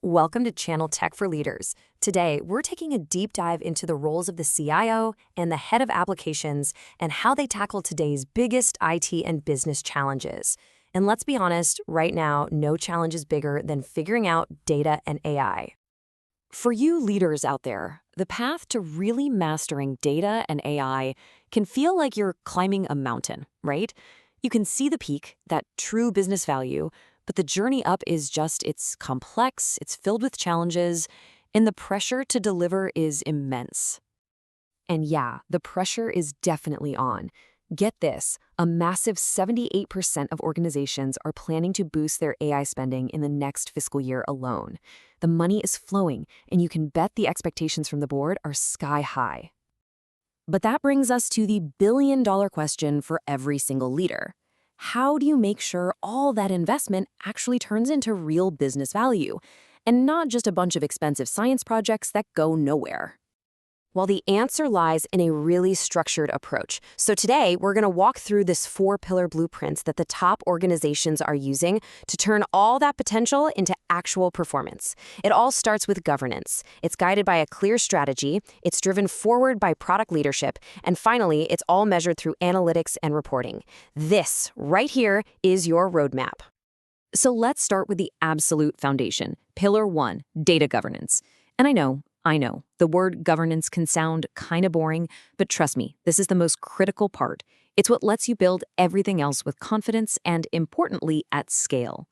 Welcome to Channel Tech for Leaders. Today, we're taking a deep dive into the roles of the CIO and the head of applications and how they tackle today's biggest IT and business challenges. And let's be honest, right now, no challenge is bigger than figuring out data and AI. For you leaders out there, the path to really mastering data and AI can feel like you're climbing a mountain, right? You can see the peak, that true business value, but the journey up it's complex, it's filled with challenges, and the pressure to deliver is immense. And yeah, the pressure is definitely on. Get this, a massive 78% of organizations are planning to boost their AI spending in the next fiscal year alone. The money is flowing, and you can bet the expectations from the board are sky high. But that brings us to the billion-dollar question for every single leader. How do you make sure all that investment actually turns into real business value, and not just a bunch of expensive science projects that go nowhere? Well, the answer lies in a really structured approach. So today, we're going to walk through this 4-pillar blueprint that the top organizations are using to turn all that potential into actual performance. It all starts with governance. It's guided by a clear strategy, it's driven forward by product leadership, and finally, it's all measured through analytics and reporting. This, right here, is your roadmap. So let's start with the absolute foundation. Pillar 1, data governance. And I know, the word governance can sound kind of boring, but trust me, this is the most critical part. It's what lets you build everything else with confidence and, importantly, at scale.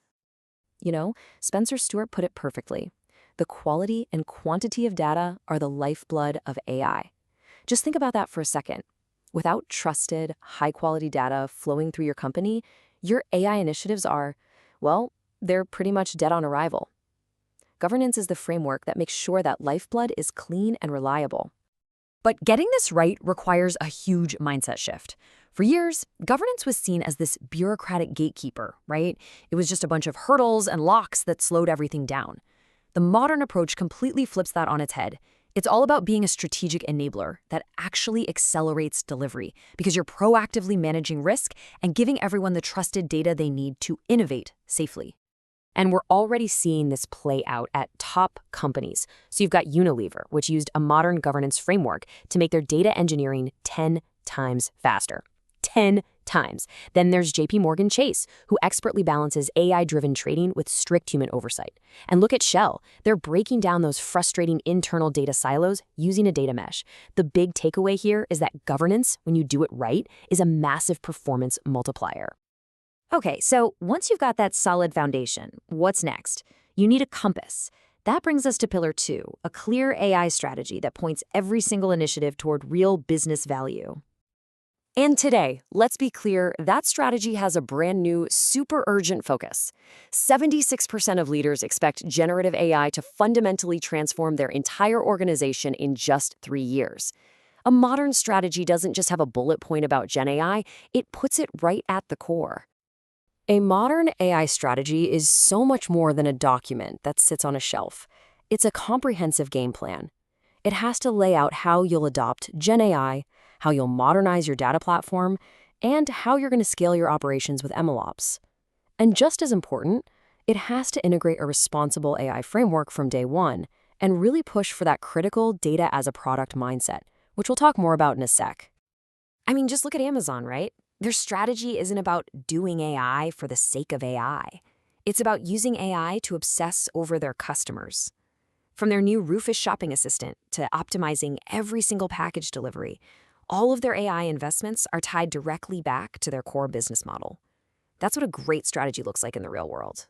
You know, Spencer Stuart put it perfectly. The quality and quantity of data are the lifeblood of AI. Just think about that for a second. Without trusted, high-quality data flowing through your company, your AI initiatives are, well, they're pretty much dead on arrival. Governance is the framework that makes sure that lifeblood is clean and reliable. But getting this right requires a huge mindset shift. For years, governance was seen as this bureaucratic gatekeeper, right? It was just a bunch of hurdles and locks that slowed everything down. The modern approach completely flips that on its head. It's all about being a strategic enabler that actually accelerates delivery because you're proactively managing risk and giving everyone the trusted data they need to innovate safely. And we're already seeing this play out at top companies. So you've got Unilever, which used a modern governance framework to make their data engineering 10 times faster. 10 times. Then there's JP Chase, who expertly balances AI-driven trading with strict human oversight. And look at Shell. They're breaking down those frustrating internal data silos using a data mesh. The big takeaway here is that governance, when you do it right, is a massive performance multiplier. Okay, so once you've got that solid foundation, what's next? You need a compass. That brings us to pillar 2, a clear AI strategy that points every single initiative toward real business value. And today, let's be clear, that strategy has a brand new, super urgent focus. 76% of leaders expect generative AI to fundamentally transform their entire organization in just 3 years. A modern strategy doesn't just have a bullet point about Gen AI, it puts it right at the core. A modern AI strategy is so much more than a document that sits on a shelf. It's a comprehensive game plan. It has to lay out how you'll adopt Gen AI, how you'll modernize your data platform, and how you're going to scale your operations with MLOps. And just as important, it has to integrate a responsible AI framework from day one and really push for that critical data as a product mindset, which we'll talk more about in a sec. I mean, just look at Amazon, right? Their strategy isn't about doing AI for the sake of AI. It's about using AI to obsess over their customers. From their new Rufus shopping assistant to optimizing every single package delivery, all of their AI investments are tied directly back to their core business model. That's what a great strategy looks like in the real world.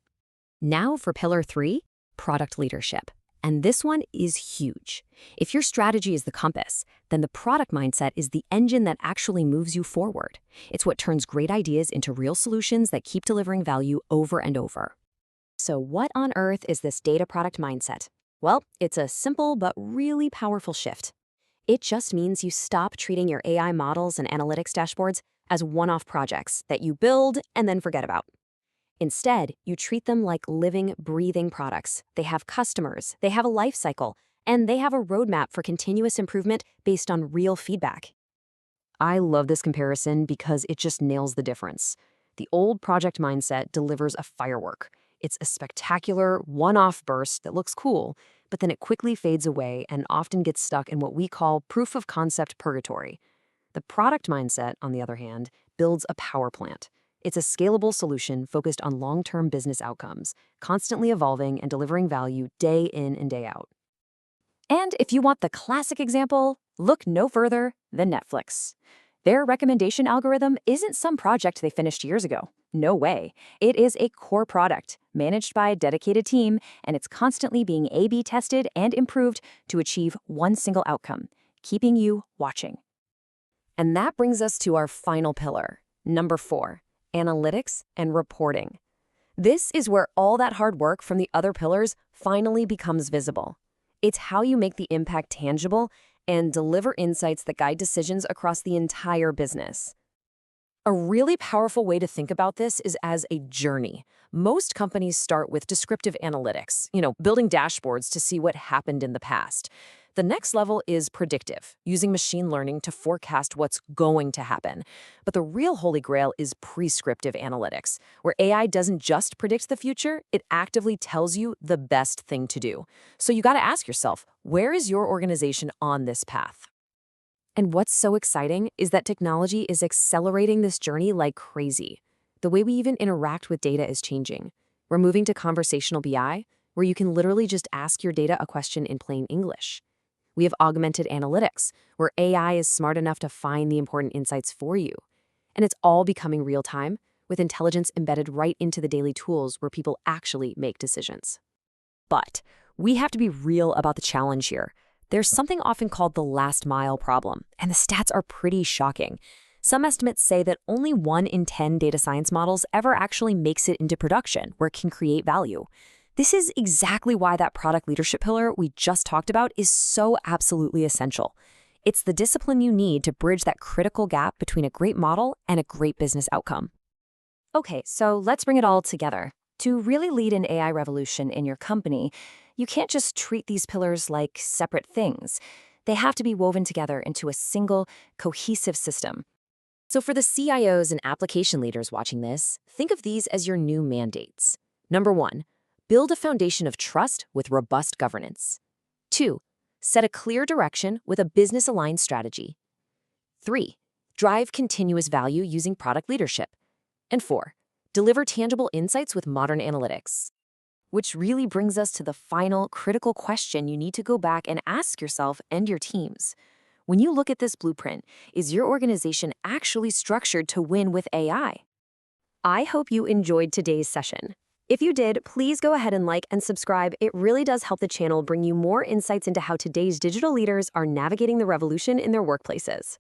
Now for pillar 3, product leadership. And this one is huge. If your strategy is the compass, then the product mindset is the engine that actually moves you forward. It's what turns great ideas into real solutions that keep delivering value over and over. So what on earth is this data product mindset? Well, it's a simple but really powerful shift. It just means you stop treating your AI models and analytics dashboards as one-off projects that you build and then forget about. Instead, you treat them like living, breathing products. They have customers, they have a life cycle, and they have a roadmap for continuous improvement based on real feedback. I love this comparison because it just nails the difference. The old project mindset delivers a firework. It's a spectacular, one-off burst that looks cool, but then it quickly fades away and often gets stuck in what we call proof of concept purgatory. The product mindset, on the other hand, builds a power plant. It's a scalable solution focused on long-term business outcomes, constantly evolving and delivering value day in and day out. And if you want the classic example, look no further than Netflix. Their recommendation algorithm isn't some project they finished years ago. No way. It is a core product, managed by a dedicated team, and it's constantly being A/B tested and improved to achieve one single outcome, keeping you watching. And that brings us to our final pillar, number 4, analytics and reporting. This is where all that hard work from the other pillars finally becomes visible. It's how you make the impact tangible and deliver insights that guide decisions across the entire business. A really powerful way to think about this is as a journey. Most companies start with descriptive analytics, building dashboards to see what happened in the past. The next level is predictive, using machine learning to forecast what's going to happen. But the real holy grail is prescriptive analytics, where AI doesn't just predict the future, it actively tells you the best thing to do. So you got to ask yourself, where is your organization on this path? And what's so exciting is that technology is accelerating this journey like crazy. The way we even interact with data is changing. We're moving to conversational BI, where you can literally just ask your data a question in plain English. We have augmented analytics, where AI is smart enough to find the important insights for you. And it's all becoming real-time, with intelligence embedded right into the daily tools where people actually make decisions. But we have to be real about the challenge here. There's something often called the last mile problem, and the stats are pretty shocking. Some estimates say that only 1 in 10 data science models ever actually makes it into production, where it can create value. This is exactly why that product leadership pillar we just talked about is so absolutely essential. It's the discipline you need to bridge that critical gap between a great model and a great business outcome. Okay, so let's bring it all together. To really lead an AI revolution in your company, you can't just treat these pillars like separate things. They have to be woven together into a single, cohesive system. So for the CIOs and application leaders watching this, think of these as your new mandates. Number 1, build a foundation of trust with robust governance. 2, set a clear direction with a business-aligned strategy. 3, drive continuous value using product leadership. And 4, deliver tangible insights with modern analytics. Which really brings us to the final critical question you need to go back and ask yourself and your teams. When you look at this blueprint, is your organization actually structured to win with AI? I hope you enjoyed today's session. If you did, please go ahead and like and subscribe. It really does help the channel bring you more insights into how today's digital leaders are navigating the revolution in their workplaces.